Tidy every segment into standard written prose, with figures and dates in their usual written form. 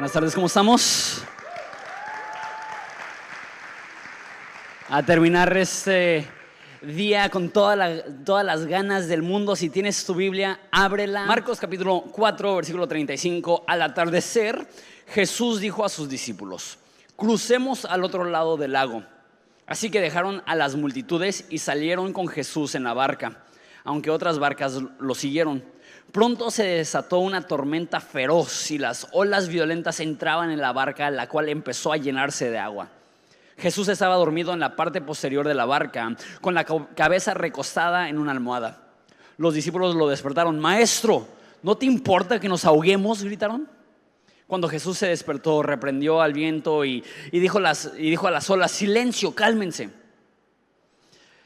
Buenas tardes, ¿cómo estamos? A terminar este día con todas las ganas del mundo. Si tienes tu Biblia, ábrela. Marcos capítulo 4, versículo 35. Al atardecer, Jesús dijo a sus discípulos: crucemos al otro lado del lago. Así que dejaron a las multitudes y salieron con Jesús en la barca, aunque otras barcas lo siguieron. Pronto se desató una tormenta feroz y las olas violentas entraban en la barca, la cual empezó a llenarse de agua. Jesús estaba dormido en la parte posterior de la barca, con la cabeza recostada en una almohada. Los discípulos lo despertaron. Maestro, ¿no te importa que nos ahoguemos?, gritaron. Cuando Jesús se despertó, reprendió al viento y dijo a las olas: silencio, cálmense.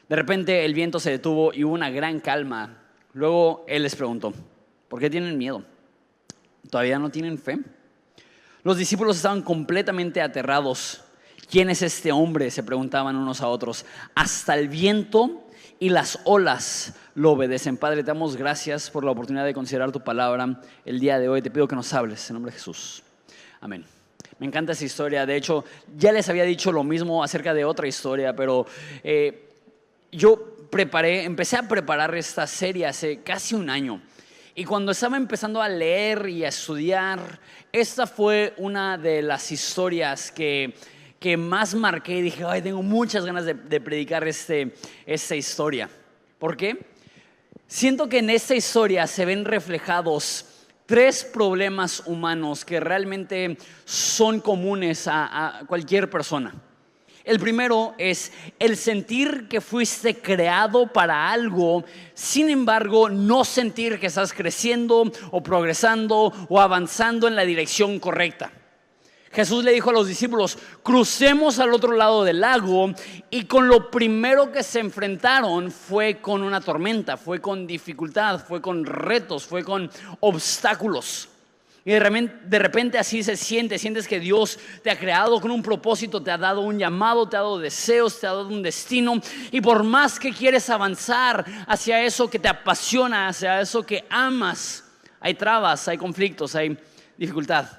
De repente el viento se detuvo y hubo una gran calma. Luego él les preguntó: ¿por qué tienen miedo? ¿Todavía no tienen fe? Los discípulos estaban completamente aterrados. ¿Quién es este hombre?, se preguntaban unos a otros. Hasta el viento y las olas lo obedecen. Padre, te damos gracias por la oportunidad de considerar tu palabra el día de hoy. Te pido que nos hables en nombre de Jesús. Amén. Me encanta esa historia. De hecho, ya les había dicho lo mismo acerca de otra historia, pero yo empecé a preparar esta serie hace casi un año. Y cuando estaba empezando a leer y a estudiar, esta fue una de las historias que más marqué. Y dije: ay, tengo muchas ganas de predicar esta historia. ¿Por qué? Siento que en esta historia se ven reflejados 3 problemas humanos que realmente son comunes a cualquier persona. El primero es el sentir que fuiste creado para algo, sin embargo no sentir que estás creciendo o progresando o avanzando en la dirección correcta. Jesús le dijo a los discípulos: crucemos al otro lado del lago, y con lo primero que se enfrentaron fue con una tormenta, fue con dificultad, fue con retos, fue con obstáculos. Y de repente así sientes que Dios te ha creado con un propósito, te ha dado un llamado, te ha dado deseos, te ha dado un destino. Y por más que quieres avanzar hacia eso que te apasiona, hacia eso que amas, hay trabas, hay conflictos, hay dificultad.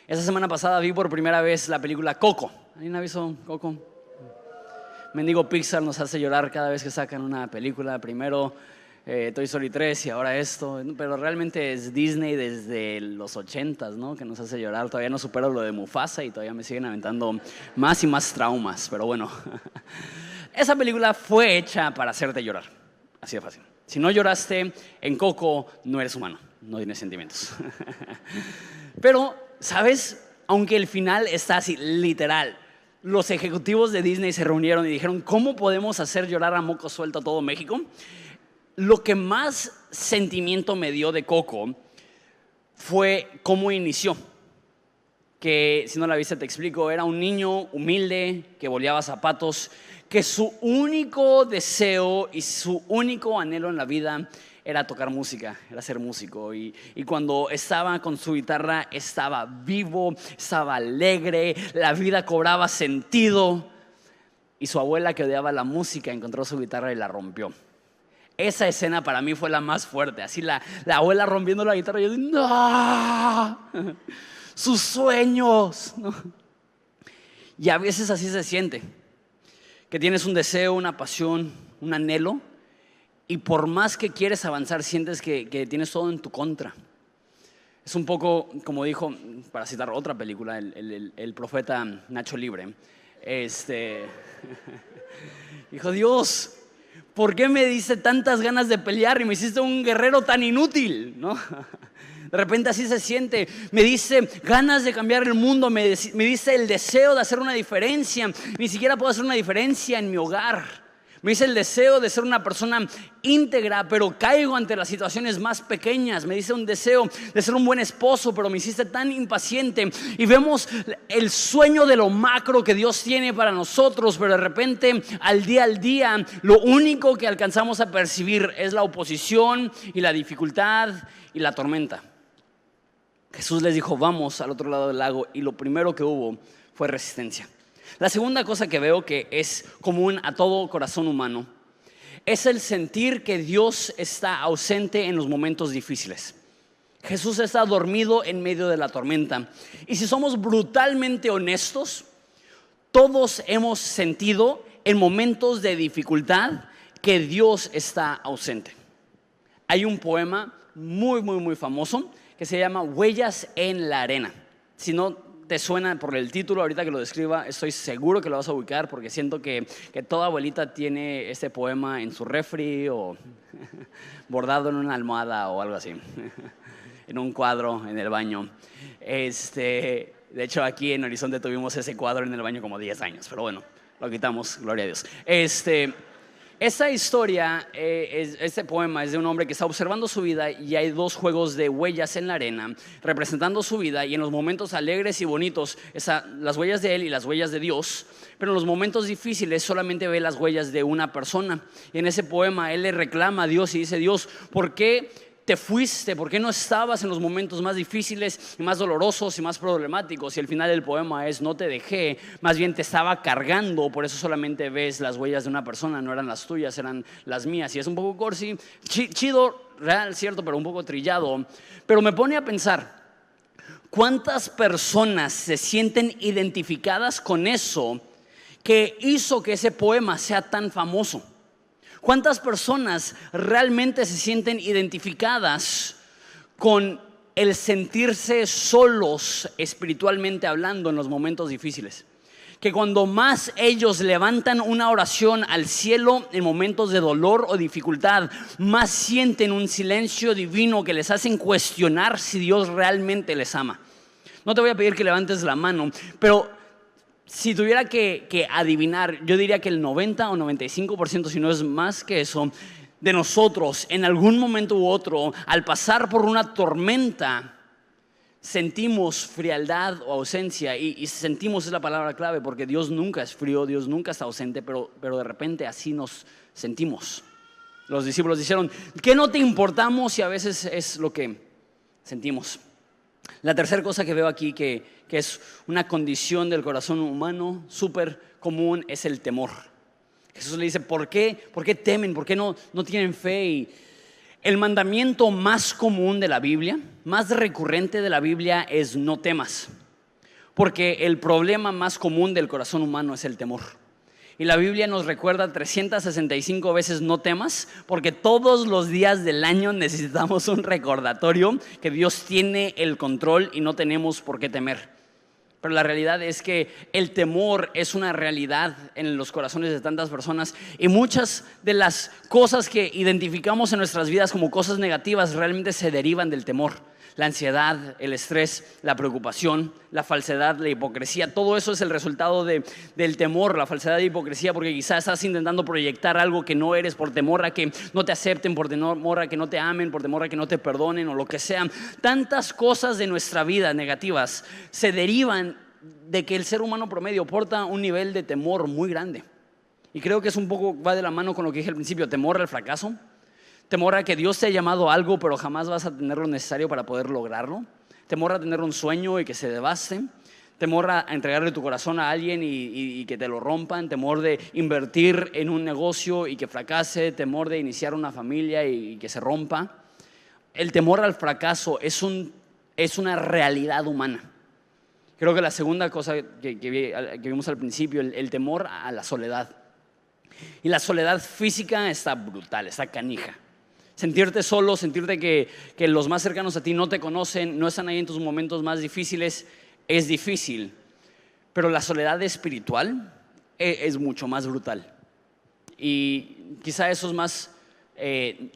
Esta semana pasada vi por primera vez la película Coco. ¿Alguien ha visto Coco? Mendigo Pixar nos hace llorar cada vez que sacan una película. Primero Toy Story 3 y ahora esto. Pero realmente es Disney desde los 80s, ¿no?, que nos hace llorar. Todavía no supero lo de Mufasa y todavía me siguen aventando más y más traumas. Pero bueno, esa película fue hecha para hacerte llorar. Así de fácil. Si no lloraste en Coco, no eres humano, no tienes sentimientos. Pero ¿sabes? Aunque el final está así, literal. Los ejecutivos de Disney se reunieron y dijeron: ¿cómo podemos hacer llorar a moco suelto a todo México? Lo que más sentimiento me dio de Coco fue cómo inició. Que si no la viste te explico. Era un niño humilde que boleaba zapatos, que su único deseo y su único anhelo en la vida era tocar música, era ser músico. Y cuando estaba con su guitarra estaba vivo, estaba alegre, la vida cobraba sentido. Y su abuela, que odiaba la música, encontró su guitarra y la rompió. Esa escena para mí fue la más fuerte. Así la abuela rompiendo la guitarra y yo digo: ¡no! Sus sueños, ¿no? Y a veces así se siente, que tienes un deseo, una pasión, un anhelo, y por más que quieres avanzar, sientes que tienes todo en tu contra. Es un poco como dijo, para citar otra película, el profeta Nacho Libre. Dijo: Dios, ¿por qué me diste tantas ganas de pelear y me hiciste un guerrero tan inútil? ¿No? De repente así se siente. Me dice ganas de cambiar el mundo, me dice el deseo de hacer una diferencia. Ni siquiera puedo hacer una diferencia en mi hogar. Me dice el deseo de ser una persona íntegra, pero caigo ante las situaciones más pequeñas. Me dice un deseo de ser un buen esposo, pero me hiciste tan impaciente. Y vemos el sueño de lo macro que Dios tiene para nosotros, pero de repente al día, lo único que alcanzamos a percibir es la oposición y la dificultad y la tormenta. Jesús les dijo: vamos al otro lado del lago, y lo primero que hubo fue resistencia. La segunda cosa que veo que es común a todo corazón humano es el sentir que Dios está ausente en los momentos difíciles. Jesús está dormido en medio de la tormenta. Y si somos brutalmente honestos, todos hemos sentido en momentos de dificultad que Dios está ausente. Hay un poema muy famoso que se llama Huellas en la arena. Si no te suena por el título, ahorita que lo describa, estoy seguro que lo vas a ubicar, porque siento que toda abuelita tiene este poema en su refri o bordado en una almohada o algo así, en un cuadro en el baño. De hecho, aquí en Horizonte tuvimos ese cuadro en el baño como 10 años, pero bueno, lo quitamos, gloria a Dios. Esta historia, este poema es de un hombre que está observando su vida y hay dos juegos de huellas en la arena representando su vida, y en los momentos alegres y bonitos las huellas de él y las huellas de Dios, pero en los momentos difíciles solamente ve las huellas de una persona. Y en ese poema él le reclama a Dios y dice: Dios, ¿por qué te fuiste? ¿Por qué no estabas en los momentos más difíciles y más dolorosos y más problemáticos? Y el final del poema es: no te dejé, más bien te estaba cargando, por eso solamente ves las huellas de una persona, no eran las tuyas, eran las mías. Y es un poco cursi, chido, real, cierto, pero un poco trillado. Pero me pone a pensar, ¿cuántas personas se sienten identificadas con eso que hizo que ese poema sea tan famoso? ¿Cuántas personas realmente se sienten identificadas con el sentirse solos espiritualmente hablando en los momentos difíciles? Que cuando más ellos levantan una oración al cielo en momentos de dolor o dificultad, más sienten un silencio divino que les hacen cuestionar si Dios realmente les ama. No te voy a pedir que levantes la mano, pero si tuviera que adivinar, yo diría que el 90 o 95%, si no es más que eso, de nosotros en algún momento u otro, al pasar por una tormenta, sentimos frialdad o ausencia. Y sentimos es la palabra clave, porque Dios nunca es frío, Dios nunca está ausente, pero de repente así nos sentimos. Los discípulos dijeron: ¿qué no te importamos? Y a veces es lo que sentimos. La tercera cosa que veo aquí que es una condición del corazón humano súper común es el temor. Jesús le dice: ¿por qué temen? ¿Por qué no tienen fe? Y el mandamiento más común de la Biblia, más recurrente de la Biblia, es no temas. Porque el problema más común del corazón humano es el temor. Y la Biblia nos recuerda 365 veces no temas, porque todos los días del año necesitamos un recordatorio que Dios tiene el control y no tenemos por qué temer. Pero la realidad es que el temor es una realidad en los corazones de tantas personas, y muchas de las cosas que identificamos en nuestras vidas como cosas negativas realmente se derivan del temor. La ansiedad, el estrés, la preocupación, la falsedad, la hipocresía, todo eso es el resultado del temor, la falsedad y hipocresía, porque quizás estás intentando proyectar algo que no eres por temor a que no te acepten, por temor a que no te amen, por temor a que no te perdonen o lo que sea. Tantas cosas de nuestra vida negativas se derivan de que el ser humano promedio porta un nivel de temor muy grande. Y creo que es un poco, va de la mano con lo que dije al principio: temor al fracaso. Temor a que Dios te ha llamado a algo, pero jamás vas a tener lo necesario para poder lograrlo. Temor a tener un sueño y que se devaste. Temor a entregarle tu corazón a alguien y que te lo rompan. Temor de invertir en un negocio y que fracase. Temor de iniciar una familia y que se rompa. El temor al fracaso es una realidad humana. Creo que la segunda cosa que vimos al principio, el temor a la soledad. Y la soledad física está brutal, está canija. Sentirte solo, sentirte que los más cercanos a ti no te conocen, no están ahí en tus momentos más difíciles, es difícil. Pero la soledad espiritual es mucho más brutal. Y quizá eso es más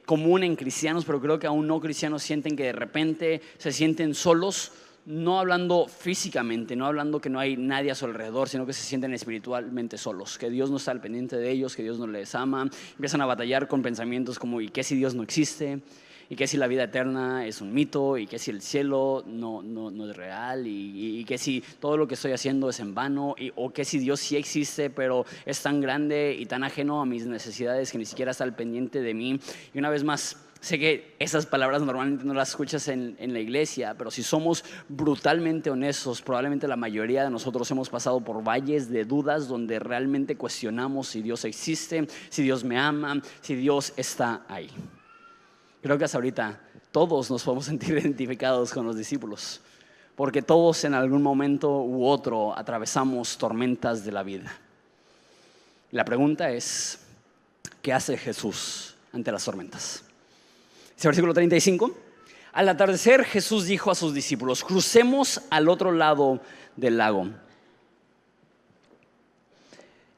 común en cristianos, pero creo que aún no cristianos sienten que de repente se sienten solos. No hablando físicamente, no hablando que no hay nadie a su alrededor, sino que se sienten espiritualmente solos, que Dios no está al pendiente de ellos, que Dios no les ama. Empiezan a batallar con pensamientos como: ¿y qué si Dios no existe? ¿Y qué si la vida eterna es un mito? ¿Y qué si el cielo no es real? ¿Y qué si todo lo que estoy haciendo es en vano? ¿O qué si Dios sí existe, pero es tan grande y tan ajeno a mis necesidades que ni siquiera está al pendiente de mí? Y una vez más, sé que esas palabras normalmente no las escuchas en la iglesia, pero si somos brutalmente honestos, probablemente la mayoría de nosotros hemos pasado por valles de dudas donde realmente cuestionamos si Dios existe, si Dios me ama, si Dios está ahí. Creo que hasta ahorita Todos nos podemos sentir identificados con los discípulos, porque todos en algún momento u otro atravesamos tormentas de la vida. La pregunta es, ¿qué hace Jesús ante las tormentas? Dice el versículo 35. Al atardecer, Jesús dijo a sus discípulos: crucemos al otro lado del lago.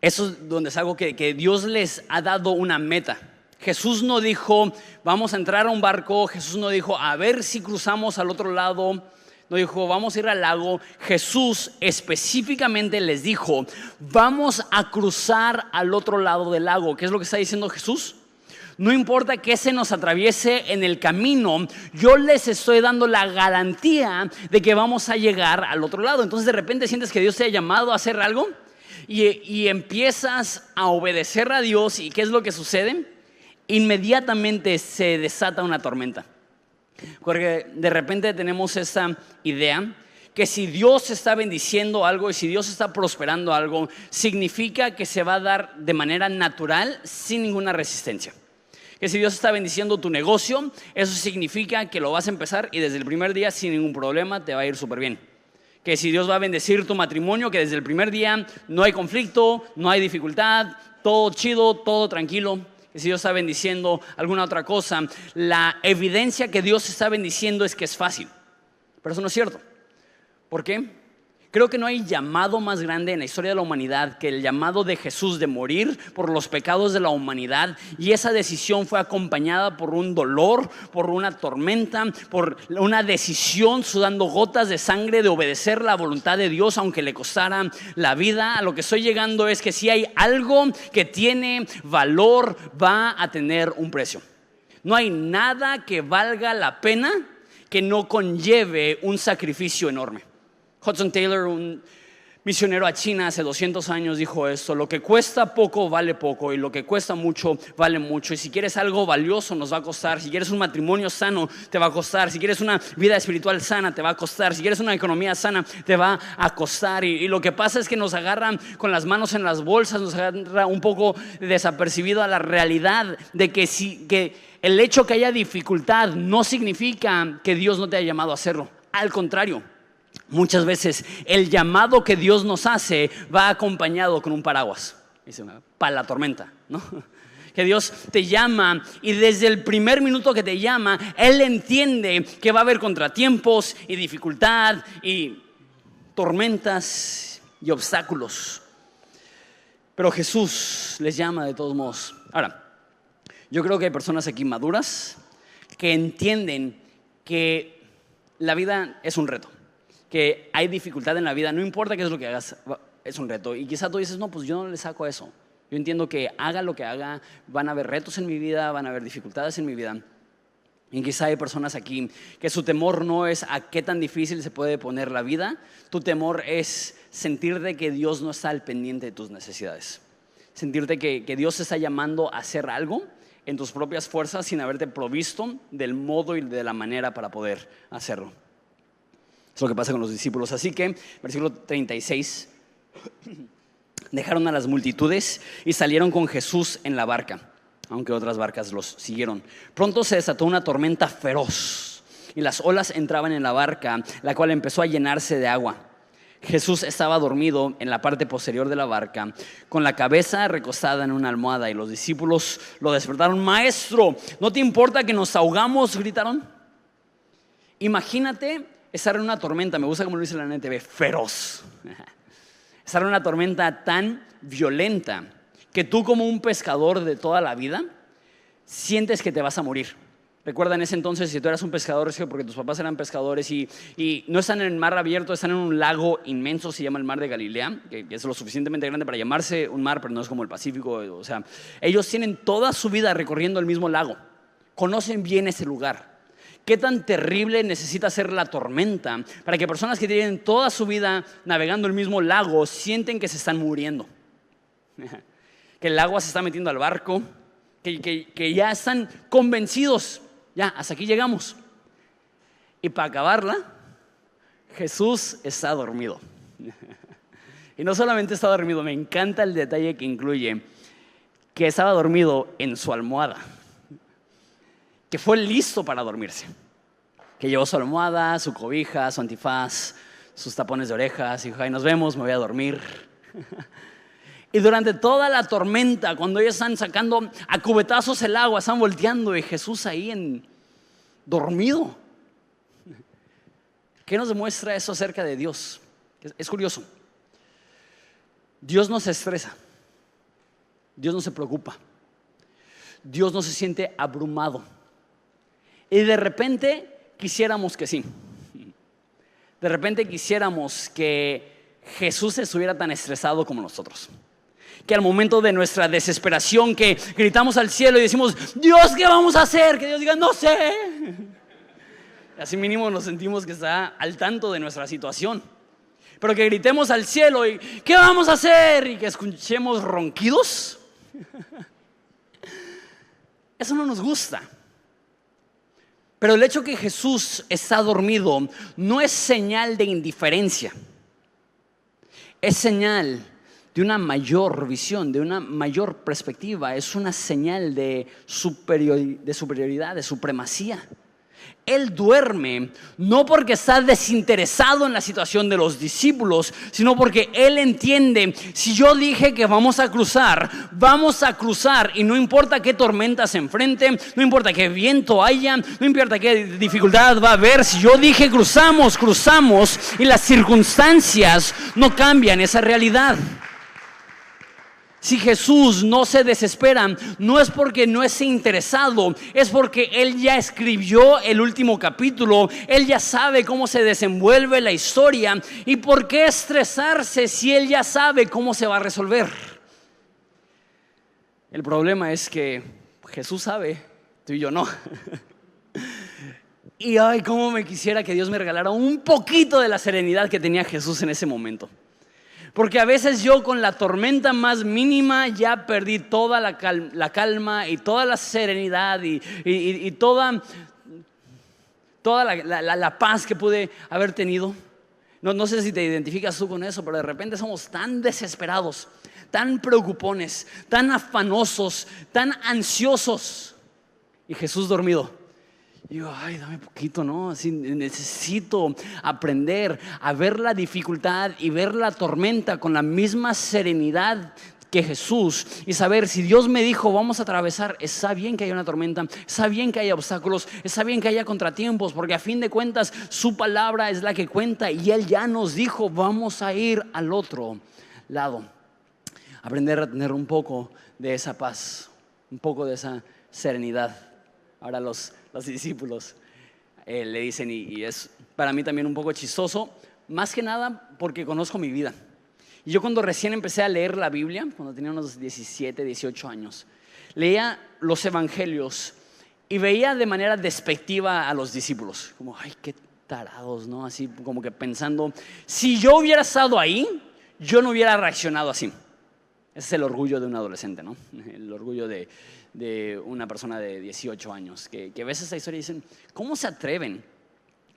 Eso es donde es algo que Dios les ha dado una meta. Jesús no dijo, vamos a entrar a un barco. Jesús no dijo, a ver si cruzamos al otro lado. No dijo, vamos a ir al lago. Jesús específicamente les dijo, vamos a cruzar al otro lado del lago. ¿Qué es lo que está diciendo Jesús? No importa que se nos atraviese en el camino, yo les estoy dando la garantía de que vamos a llegar al otro lado. Entonces de repente sientes que Dios te ha llamado a hacer algo y empiezas a obedecer a Dios. ¿Y qué es lo que sucede? Inmediatamente se desata una tormenta. Porque de repente tenemos esa idea que si Dios está bendiciendo algo y si Dios está prosperando algo, significa que se va a dar de manera natural, sin ninguna resistencia. Que si Dios está bendiciendo tu negocio, eso significa que lo vas a empezar y desde el primer día sin ningún problema te va a ir súper bien. Que si Dios va a bendecir tu matrimonio, que desde el primer día no hay conflicto, no hay dificultad, todo chido, todo tranquilo. Que si Dios está bendiciendo alguna otra cosa, la evidencia que Dios está bendiciendo es que es fácil. Pero eso no es cierto. ¿Por qué? Creo que no hay llamado más grande en la historia de la humanidad que el llamado de Jesús de morir por los pecados de la humanidad. Y esa decisión fue acompañada por un dolor, por una tormenta, por una decisión sudando gotas de sangre de obedecer la voluntad de Dios aunque le costara la vida. A lo que estoy llegando es que si hay algo que tiene valor, va a tener un precio. No hay nada que valga la pena que no conlleve un sacrificio enorme. Hudson Taylor, un misionero a China hace 200 años, dijo esto: lo que cuesta poco vale poco y lo que cuesta mucho vale mucho. Y si quieres algo valioso nos va a costar. Si quieres un matrimonio sano te va a costar. Si quieres una vida espiritual sana te va a costar. Si quieres una economía sana te va a costar. Y lo que pasa es que nos agarran con las manos en las bolsas, nos agarra un poco desapercibido a la realidad de que el hecho que haya dificultad no significa que Dios no te haya llamado a hacerlo. Al contrario. Muchas veces el llamado que Dios nos hace va acompañado con un paraguas, para la tormenta, ¿no? Que Dios te llama y desde el primer minuto que te llama, Él entiende que va a haber contratiempos y dificultad y tormentas y obstáculos. Pero Jesús les llama de todos modos. Ahora, yo creo que hay personas aquí maduras que entienden que la vida es un reto. Que hay dificultad en la vida, no importa qué es lo que hagas, es un reto. Y quizá tú dices, no, pues yo no le saco eso. Yo entiendo que haga lo que haga, van a haber retos en mi vida, van a haber dificultades en mi vida. Y quizá hay personas aquí que su temor no es a qué tan difícil se puede poner la vida. Tu temor es sentirte que Dios no está al pendiente de tus necesidades. Sentirte que Dios te está llamando a hacer algo en tus propias fuerzas sin haberte provisto del modo y de la manera para poder hacerlo. Es lo que pasa con los discípulos. Así que, versículo 36, dejaron a las multitudes y salieron con Jesús en la barca, aunque otras barcas los siguieron. Pronto se desató una tormenta feroz y las olas entraban en la barca, la cual empezó a llenarse de agua. Jesús estaba dormido en la parte posterior de la barca, con la cabeza recostada en una almohada, y los discípulos lo despertaron. Maestro, ¿no te importa que nos ahogamos?, gritaron. Imagínate estar en una tormenta, me gusta como lo dice la NTV, feroz. Estar en una tormenta tan violenta que tú, como un pescador de toda la vida, sientes que te vas a morir. Recuerda, en ese entonces, si tú eras un pescador, es porque tus papás eran pescadores y no están en el mar abierto, están en un lago inmenso, se llama el mar de Galilea, que es lo suficientemente grande para llamarse un mar, pero no es como el Pacífico. O sea, ellos tienen toda su vida recorriendo el mismo lago, conocen bien ese lugar. ¿Qué tan terrible necesita ser la tormenta para que personas que tienen toda su vida navegando el mismo lago sienten que se están muriendo? Que el agua se está metiendo al barco, que ya están convencidos, ya, hasta aquí llegamos. Y para acabarla, Jesús está dormido. Y no solamente está dormido, me encanta el detalle que incluye que estaba dormido en su almohada, que fue listo para dormirse. que llevó su almohada, su cobija, su antifaz, sus tapones de orejas, y dijo, ay, nos vemos, me voy a dormir. Y durante toda la tormenta, cuando ellos están sacando a cubetazos el agua, están volteando, y Jesús ahí dormido. ¿Qué nos demuestra eso acerca de Dios? Es curioso. Dios no se estresa. Dios no se preocupa. Dios no se siente abrumado. Y de repente quisiéramos que sí. De repente quisiéramos que Jesús estuviera tan estresado como nosotros. Que al momento de nuestra desesperación, que gritamos al cielo y decimos, Dios, ¿qué vamos a hacer? Que Dios diga, no sé. Así mínimo nos sentimos que está al tanto de nuestra situación. Pero que gritemos al cielo y ¿qué vamos a hacer? Y que escuchemos ronquidos. Eso no nos gusta. Pero el hecho que Jesús está dormido no es señal de indiferencia. Es señal de una mayor visión, de una mayor perspectiva. Es una señal de superioridad, de supremacía. Él duerme no porque está desinteresado en la situación de los discípulos, sino porque Él entiende, si yo dije que vamos a cruzar y no importa qué tormenta se enfrente, no importa qué viento haya, no importa qué dificultad va a haber, si yo dije cruzamos y las circunstancias no cambian esa realidad. Si Jesús no se desespera, no es porque no esté interesado, es porque Él ya escribió el último capítulo, Él ya sabe cómo se desenvuelve la historia. ¿Y por qué estresarse si Él ya sabe cómo se va a resolver? El problema es que Jesús sabe, tú y yo no. Y ay, cómo me quisiera que Dios me regalara un poquito de la serenidad que tenía Jesús en ese momento. Porque a veces yo con la tormenta más mínima ya perdí toda la calma y toda la serenidad y toda la paz que pude haber tenido. No sé si te identificas tú con eso, pero de repente somos tan desesperados, tan preocupones, tan afanosos, tan ansiosos. Y Jesús dormido. Y yo, ay, dame poquito, ¿no? Así necesito aprender a ver la dificultad y ver la tormenta con la misma serenidad que Jesús y saber si Dios me dijo vamos a atravesar, está bien que haya una tormenta, está bien que haya obstáculos, está bien que haya contratiempos, porque a fin de cuentas su palabra es la que cuenta y Él ya nos dijo vamos a ir al otro lado. Aprender a tener un poco de esa paz, un poco de esa serenidad. Ahora los discípulos le dicen, y es para mí también un poco chistoso, más que nada porque conozco mi vida. Y yo cuando recién empecé a leer la Biblia, cuando tenía unos 17, 18 años, leía los evangelios y veía de manera despectiva a los discípulos. Como, ay, qué tarados, ¿no? Así como que pensando, si yo hubiera estado ahí, yo no hubiera reaccionado así. Ese es el orgullo de un adolescente, ¿no? El orgullo de una persona de 18 años que ves esta historia y dicen, ¿cómo se atreven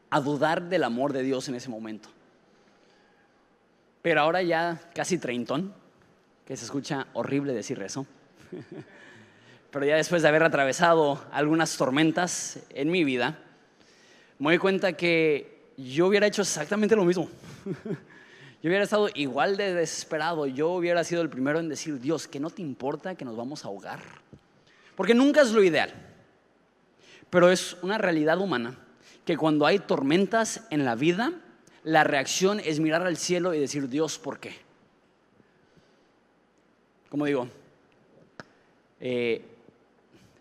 a dudar del amor de Dios en ese momento? Pero ahora ya casi treintón, que se escucha horrible decir eso, pero ya después de haber atravesado algunas tormentas en mi vida, me doy cuenta que yo hubiera hecho exactamente lo mismo. Yo hubiera estado igual de desesperado. Yo hubiera sido el primero en decir, Dios, ¿que no te importa que nos vamos a ahogar? Porque nunca es lo ideal, pero es una realidad humana que cuando hay tormentas en la vida, la reacción es mirar al cielo y decir, Dios, ¿por qué? Como digo,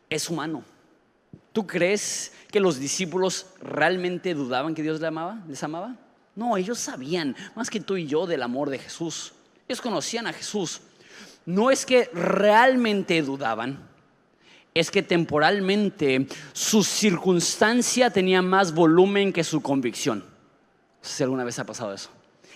es humano. ¿Tú crees que los discípulos realmente dudaban que Dios les amaba? No, ellos sabían, más que tú y yo, del amor de Jesús. Ellos conocían a Jesús. No es que realmente dudaban, es que temporalmente su circunstancia tenía más volumen que su convicción. No sé si alguna vez ha pasado eso.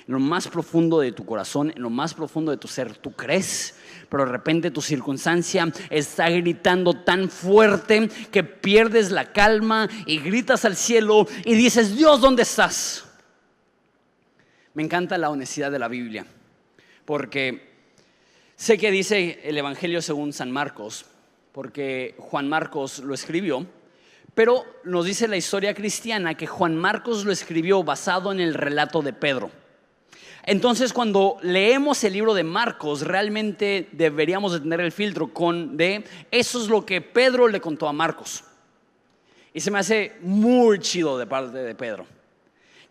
En lo más profundo de tu corazón, en lo más profundo de tu ser, tú crees, pero de repente tu circunstancia está gritando tan fuerte que pierdes la calma y gritas al cielo y dices, Dios, ¿dónde estás? Me encanta la honestidad de la Biblia, porque sé que dice el Evangelio según San Marcos, porque Juan Marcos lo escribió, Pero nos dice la historia cristiana que Juan Marcos lo escribió basado en el relato de Pedro. Entonces, cuando leemos el libro de Marcos, realmente deberíamos de tener el filtro de eso es lo que Pedro le contó a Marcos. Y se me hace muy chido de parte de Pedro,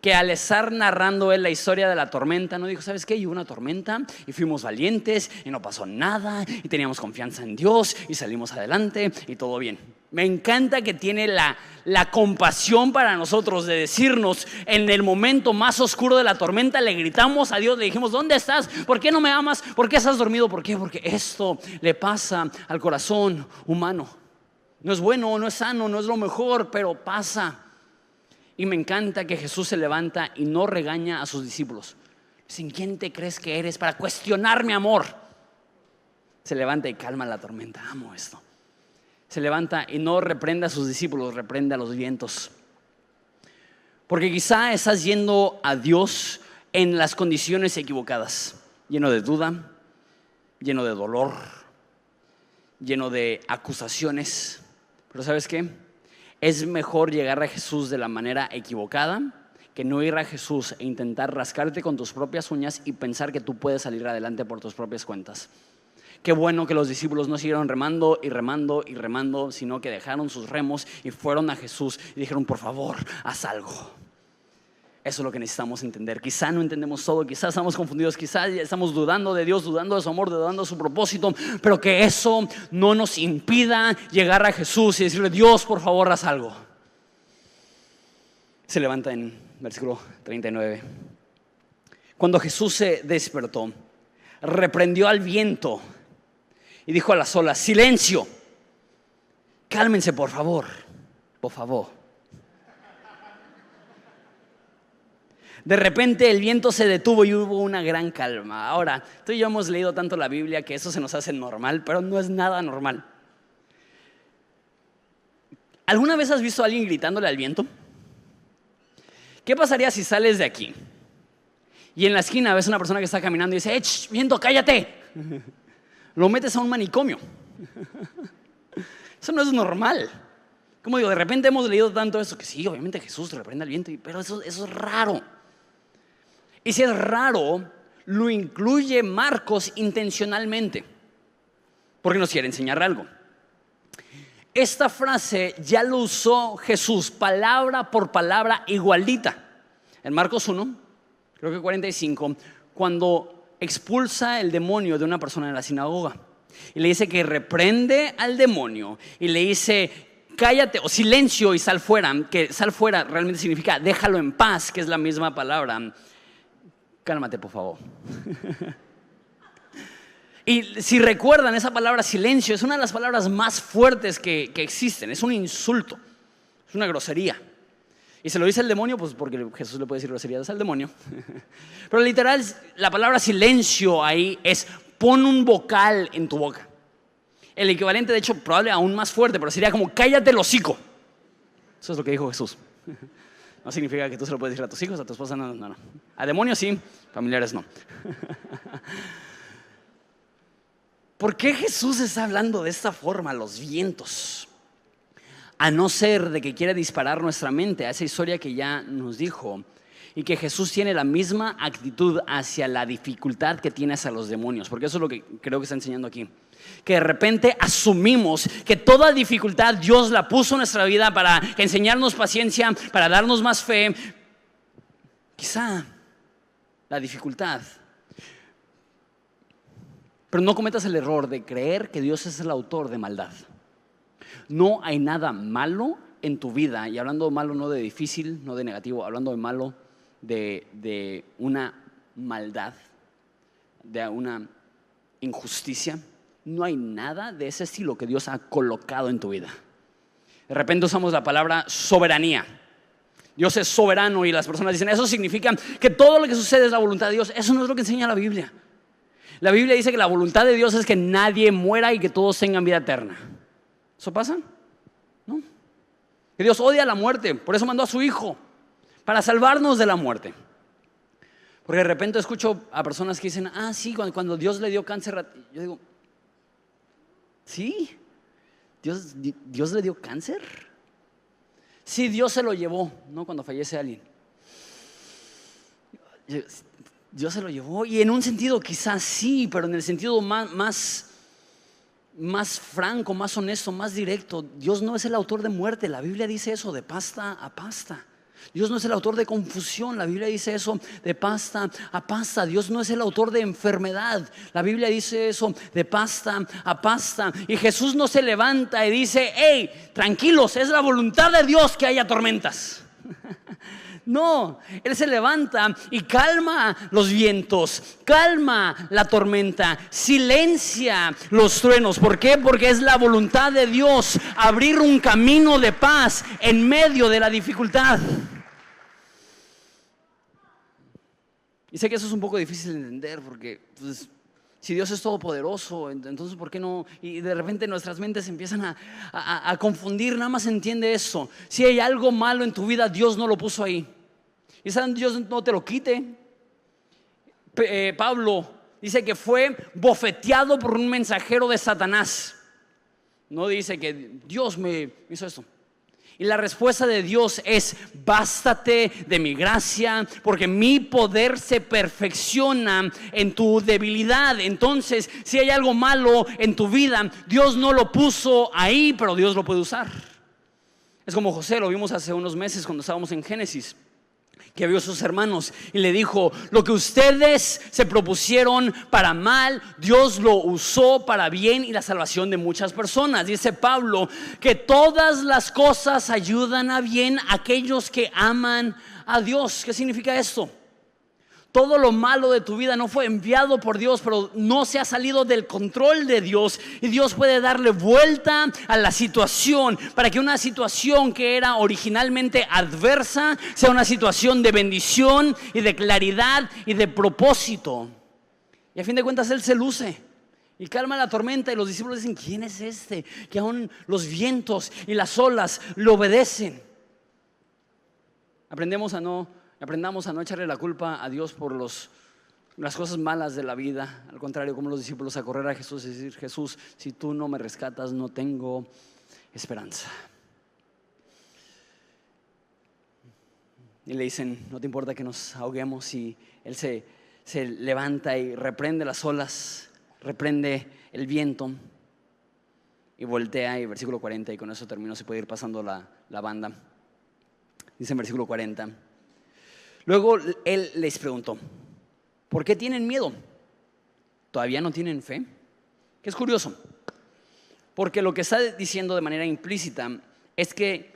que al estar narrando él la historia de la tormenta, no dijo, ¿sabes qué? Hubo una tormenta y fuimos valientes y no pasó nada y teníamos confianza en Dios y salimos adelante y todo bien. Me encanta que tiene la compasión para nosotros de decirnos en el momento más oscuro de la tormenta, le gritamos a Dios, le dijimos, ¿dónde estás? ¿Por qué no me amas? ¿Por qué estás dormido? ¿Por qué? Porque esto le pasa al corazón humano. No es bueno, no es sano, no es lo mejor, pero pasa. Y me encanta que Jesús se levanta y no regaña a sus discípulos. Dicen, ¿quién te crees que eres para cuestionar mi amor? Se levanta y calma la tormenta. Amo esto. Se levanta y no reprende a sus discípulos, reprende a los vientos. Porque quizá estás yendo a Dios en las condiciones equivocadas, lleno de duda, lleno de dolor, lleno de acusaciones. Pero ¿sabes qué? Es mejor llegar a Jesús de la manera equivocada que no ir a Jesús e intentar rascarte con tus propias uñas y pensar que tú puedes salir adelante por tus propias cuentas. Qué bueno que los discípulos no siguieron remando y remando y remando, sino que dejaron sus remos y fueron a Jesús y dijeron, por favor, haz algo. Eso es lo que necesitamos entender. Quizá no entendemos todo, quizá estamos confundidos, quizá estamos dudando de Dios, dudando de su amor, dudando de su propósito, pero que eso no nos impida llegar a Jesús y decirle, Dios, por favor, haz algo. Se levanta en versículo 39. Cuando Jesús se despertó, reprendió al viento y dijo a las olas, silencio, cálmense por favor, por favor. De repente el viento se detuvo y hubo una gran calma. Ahora, tú y yo hemos leído tanto la Biblia que eso se nos hace normal, pero no es nada normal. ¿Alguna vez has visto a alguien gritándole al viento? ¿Qué pasaría si sales de aquí y en la esquina ves a una persona que está caminando y dice, viento, cállate! Lo metes a un manicomio. Eso no es normal. Como digo, de repente hemos leído tanto eso que sí, obviamente Jesús reprende al viento, pero eso es raro. Y si es raro, lo incluye Marcos intencionalmente, porque nos quiere enseñar algo. Esta frase ya lo usó Jesús, palabra por palabra, igualita. En Marcos 1, creo que 45, cuando expulsa el demonio de una persona en la sinagoga. Y le dice que reprende al demonio y le dice, cállate o silencio y sal fuera. Que sal fuera realmente significa déjalo en paz, que es la misma palabra. Cálmate, por favor. Y si recuerdan, esa palabra silencio es una de las palabras más fuertes que existen. Es un insulto, es una grosería. Y se lo dice el demonio, pues porque Jesús le puede decir groserías al demonio. Pero literal, la palabra silencio ahí es pon un vocal en tu boca. El equivalente, de hecho, probable aún más fuerte, pero sería como cállate el hocico. Eso es lo que dijo Jesús. No significa que tú se lo puedes decir a tus hijos, a tu esposa, no. A demonios sí, familiares no. ¿Por qué Jesús está hablando de esta forma a los vientos? A no ser de que quiera disparar nuestra mente a esa historia que ya nos dijo, y que Jesús tiene la misma actitud hacia la dificultad que tiene hacia los demonios, porque eso es lo que creo que está enseñando aquí. Que de repente asumimos que toda dificultad Dios la puso en nuestra vida para enseñarnos paciencia, para darnos más fe. Quizá la dificultad. Pero no cometas el error de creer que Dios es el autor de maldad. No hay nada malo en tu vida, y hablando de malo no de difícil, no de negativo, hablando de malo de una maldad, de una injusticia. No hay nada de ese estilo que Dios ha colocado en tu vida. De repente usamos la palabra soberanía. Dios es soberano y las personas dicen, eso significa que todo lo que sucede es la voluntad de Dios. Eso no es lo que enseña la Biblia. La Biblia dice que la voluntad de Dios es que nadie muera y que todos tengan vida eterna. ¿Eso pasa? No. Que Dios odia la muerte, por eso mandó a su Hijo, para salvarnos de la muerte. Porque de repente escucho a personas que dicen, sí, cuando Dios le dio cáncer, yo digo, ¿sí? ¿Dios le dio cáncer? Sí, Dios se lo llevó, ¿no? Cuando fallece alguien. Dios se lo llevó, y en un sentido quizás sí, pero en el sentido más franco, más honesto, más directo, Dios no es el autor de muerte. La Biblia dice eso, de pasta a pasta. Dios no es el autor de confusión. La Biblia dice eso, de pasta a pasta. Dios no es el autor de enfermedad. La Biblia dice eso, de pasta a pasta. Y Jesús no se levanta y dice: hey, tranquilos, es la voluntad de Dios que haya tormentas. No, Él se levanta y calma los vientos, calma la tormenta, silencia los truenos. ¿Por qué? Porque es la voluntad de Dios abrir un camino de paz en medio de la dificultad. Y sé que eso es un poco difícil de entender, porque pues, si Dios es todopoderoso, entonces ¿por qué no? Y de repente nuestras mentes empiezan a confundir. Nada más entiende eso: si hay algo malo en tu vida, Dios no lo puso ahí. Y saben, Dios no te lo quite. Pablo dice que fue bofeteado por un mensajero de Satanás. No dice que Dios me hizo esto. Y la respuesta de Dios es: bástate de mi gracia, porque mi poder se perfecciona en tu debilidad. Entonces, si hay algo malo en tu vida, Dios no lo puso ahí, pero Dios lo puede usar. Es como José, lo vimos hace unos meses cuando estábamos en Génesis, que vio a sus hermanos y le dijo: lo que ustedes se propusieron para mal, Dios lo usó para bien y la salvación de muchas personas. Dice Pablo que todas las cosas ayudan a bien a aquellos que aman a Dios. ¿Qué significa esto? Todo lo malo de tu vida no fue enviado por Dios, pero no se ha salido del control de Dios, y Dios puede darle vuelta a la situación para que una situación que era originalmente adversa sea una situación de bendición y de claridad y de propósito. Y a fin de cuentas Él se luce y calma la tormenta, y los discípulos dicen: ¿quién es este que aún los vientos y las olas le obedecen? Aprendamos a no echarle la culpa a Dios por las cosas malas de la vida. Al contrario, como los discípulos, a correr a Jesús y decir: Jesús, si tú no me rescatas, no tengo esperanza. Y le dicen: no te importa que nos ahoguemos. Y Él se levanta y reprende las olas, reprende el viento y voltea. Y versículo 40, y con eso termino, se puede ir pasando la banda. Dice en versículo 40: luego Él les preguntó: ¿por qué tienen miedo? ¿Todavía no tienen fe? Que es curioso, porque lo que está diciendo de manera implícita es que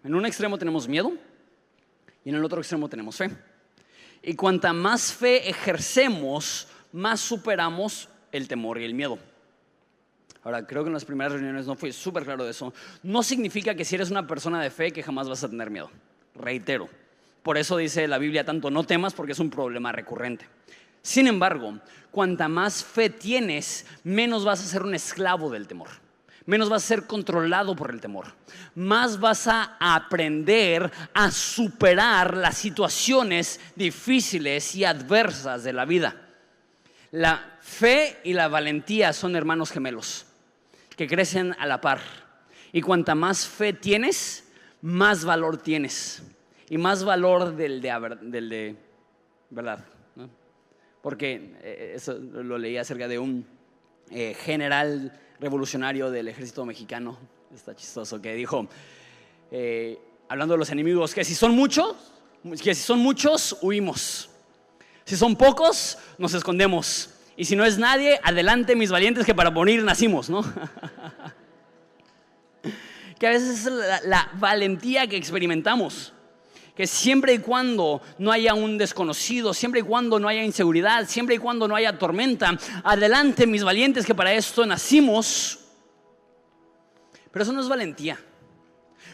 en un extremo tenemos miedo y en el otro extremo tenemos fe. Y cuanta más fe ejercemos, más superamos el temor y el miedo. Ahora, creo que en las primeras reuniones no fue súper claro de eso. No significa que si eres una persona de fe que jamás vas a tener miedo. Reitero. Por eso dice la Biblia tanto: no temas, porque es un problema recurrente. Sin embargo, cuanta más fe tienes, menos vas a ser un esclavo del temor, menos vas a ser controlado por el temor, más vas a aprender a superar las situaciones difíciles y adversas de la vida. La fe y la valentía son hermanos gemelos que crecen a la par, y cuanta más fe tienes, más valor tienes. Y más valor del de verdad, ¿no? Porque eso lo leí acerca de un general revolucionario del ejército mexicano. Está chistoso, que dijo, hablando de los enemigos, que si son muchos, huimos. Si son pocos, nos escondemos. Y si no es nadie, adelante mis valientes, que para morir nacimos, ¿no? Que a veces es la valentía que experimentamos. Que siempre y cuando no haya un desconocido, siempre y cuando no haya inseguridad, siempre y cuando no haya tormenta, adelante mis valientes, que para esto nacimos. Pero eso no es valentía.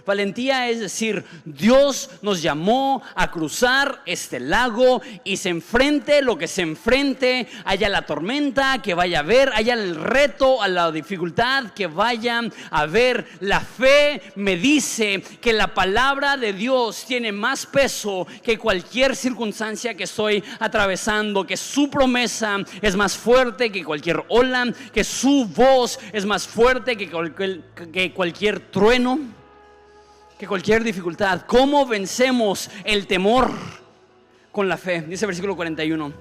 Valentía es decir: Dios nos llamó a cruzar este lago, y se enfrente lo que se enfrente, haya la tormenta que vaya a haber, haya el reto, a la dificultad que vaya a haber. La fe me dice que la palabra de Dios tiene más peso que cualquier circunstancia que estoy atravesando, que su promesa es más fuerte que cualquier ola, que su voz es más fuerte que cualquier trueno. que cualquier dificultad. ¿Cómo vencemos el temor? Con la fe. Dice el versículo 41.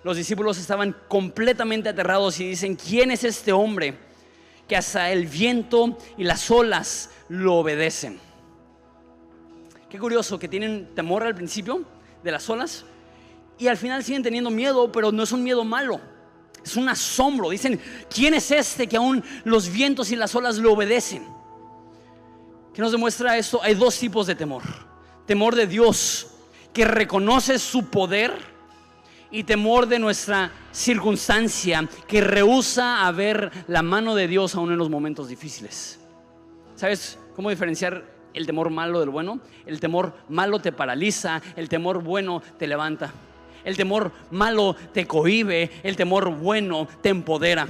Los discípulos estaban completamente aterrados y dicen: ¿quién es este hombre que hasta el viento y las olas lo obedecen? Qué curioso que tienen temor al principio de las olas y al final siguen teniendo miedo, pero no es un miedo malo, es un asombro. Dicen: ¿quién es este que aún los vientos y las olas lo obedecen? ¿Qué nos demuestra esto? Hay dos tipos de temor: temor de Dios, que reconoce su poder, y temor de nuestra circunstancia, que rehúsa a ver la mano de Dios aún en los momentos difíciles. ¿Sabes cómo diferenciar el temor malo del bueno? El temor malo te paraliza, el temor bueno te levanta. El temor malo te cohíbe, el temor bueno te empodera.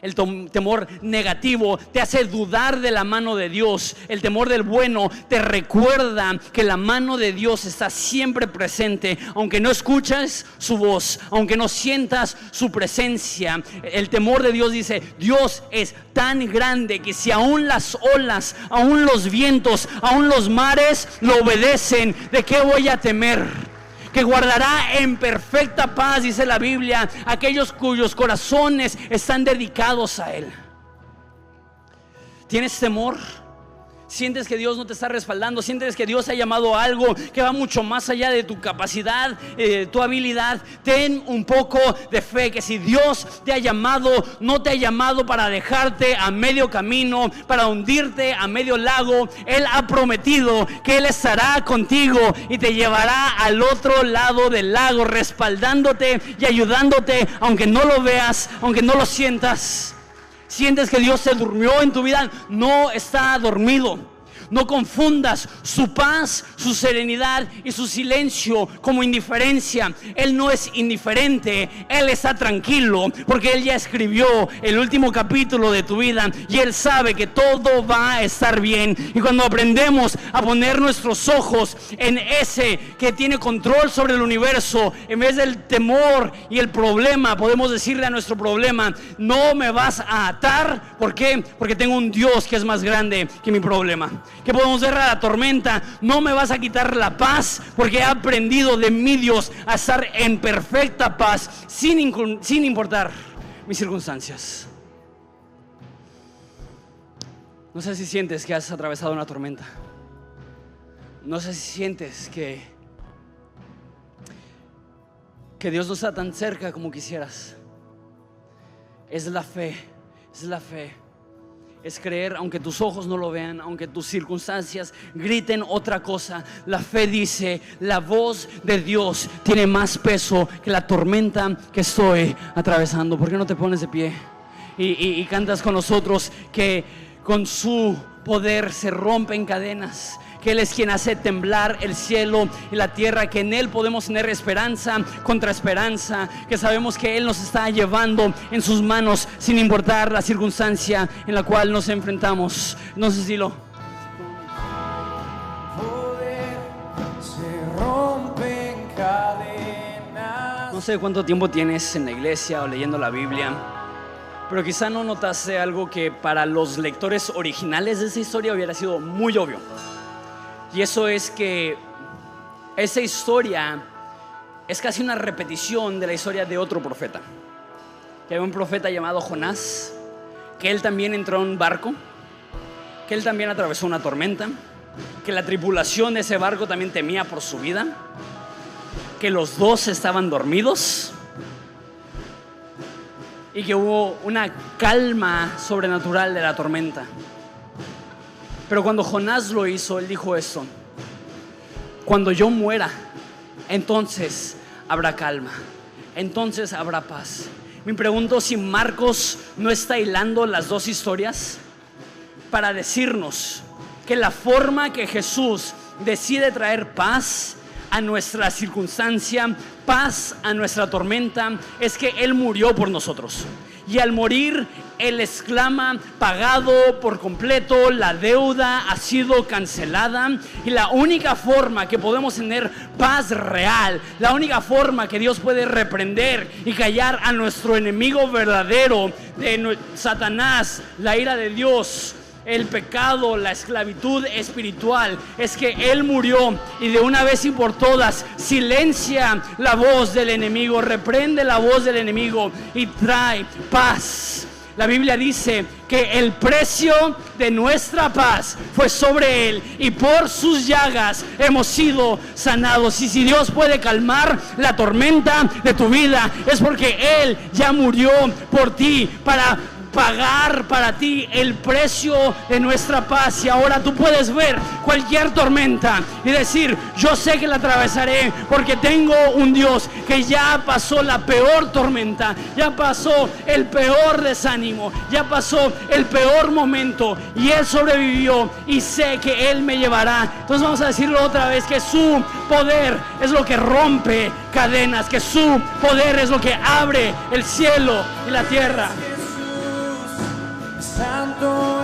El temor negativo te hace dudar de la mano de Dios. El temor del bueno te recuerda que la mano de Dios está siempre presente, aunque no escuches su voz, aunque no sientas su presencia. El temor de Dios dice: Dios es tan grande que si aún las olas, aún los vientos, aún los mares lo obedecen, ¿de qué voy a temer? Que guardará en perfecta paz, dice la Biblia, aquellos cuyos corazones están dedicados a Él. ¿Tienes temor? ¿Sientes que Dios no te está respaldando? ¿Sientes que Dios ha llamado a algo que va mucho más allá de tu capacidad, tu habilidad? Ten un poco de fe, que si Dios te ha llamado, no te ha llamado para dejarte a medio camino, para hundirte a medio lago. Él ha prometido que Él estará contigo y te llevará al otro lado del lago, respaldándote y ayudándote, aunque no lo veas, aunque no lo sientas. ¿Sientes que Dios se durmió en tu vida? No está dormido. No confundas su paz, su serenidad y su silencio como indiferencia. Él no es indiferente, Él está tranquilo, porque Él ya escribió el último capítulo de tu vida y Él sabe que todo va a estar bien. Y cuando aprendemos a poner nuestros ojos en ese que tiene control sobre el universo, en vez del temor y el problema, podemos decirle a nuestro problema: no me vas a atar. ¿Por qué? Porque tengo un Dios que es más grande que mi problema. Que podemos ver a la tormenta: no me vas a quitar la paz, porque he aprendido de mi Dios a estar en perfecta paz, sin importar mis circunstancias. No sé si sientes que has atravesado una tormenta. No sé si sientes que Dios no está tan cerca como quisieras. Es la fe, es la fe. Es creer aunque tus ojos no lo vean, aunque tus circunstancias griten otra cosa. La fe dice: la voz de Dios tiene más peso que la tormenta que estoy atravesando. ¿Por qué no te pones de pie y cantas con nosotros que con su poder se rompen cadenas? Que Él es quien hace temblar el cielo y la tierra, que en Él podemos tener esperanza contra esperanza, que sabemos que Él nos está llevando en sus manos sin importar la circunstancia en la cual nos enfrentamos. No sé si lo... No sé cuánto tiempo tienes en la iglesia o leyendo la Biblia, pero quizá no notaste algo que para los lectores originales de esa historia hubiera sido muy obvio. Y eso es que esa historia es casi una repetición de la historia de otro profeta. Que hay un profeta llamado Jonás, que él también entró en un barco, que él también atravesó una tormenta, que la tripulación de ese barco también temía por su vida, que los dos estaban dormidos y que hubo una calma sobrenatural de la tormenta. Pero cuando Jonás lo hizo, él dijo esto: cuando yo muera, entonces habrá calma, entonces habrá paz. Me pregunto si Marcos no está hilando las dos historias para decirnos que la forma que Jesús decide traer paz a nuestra circunstancia, paz a nuestra tormenta, es que Él murió por nosotros. Y al morir, Él exclama: pagado por completo, la deuda ha sido cancelada. Y la única forma que podemos tener paz real, la única forma que Dios puede reprender y callar a nuestro enemigo verdadero, de Satanás, la ira de Dios, el pecado, la esclavitud espiritual, es que Él murió y de una vez y por todas silencia la voz del enemigo, reprende la voz del enemigo y trae paz. La Biblia dice que el precio de nuestra paz fue sobre Él y por sus llagas hemos sido sanados. Y si Dios puede calmar la tormenta de tu vida, es porque Él ya murió por ti para pagar para ti el precio de nuestra paz. Y ahora tú puedes ver cualquier tormenta y decir: yo sé que la atravesaré porque tengo un Dios que ya pasó la peor tormenta, ya pasó el peor desánimo, ya pasó el peor momento y Él sobrevivió y sé que Él me llevará. Entonces vamos a decirlo otra vez, que su poder es lo que rompe cadenas, que su poder es lo que abre el cielo y la tierra. Santo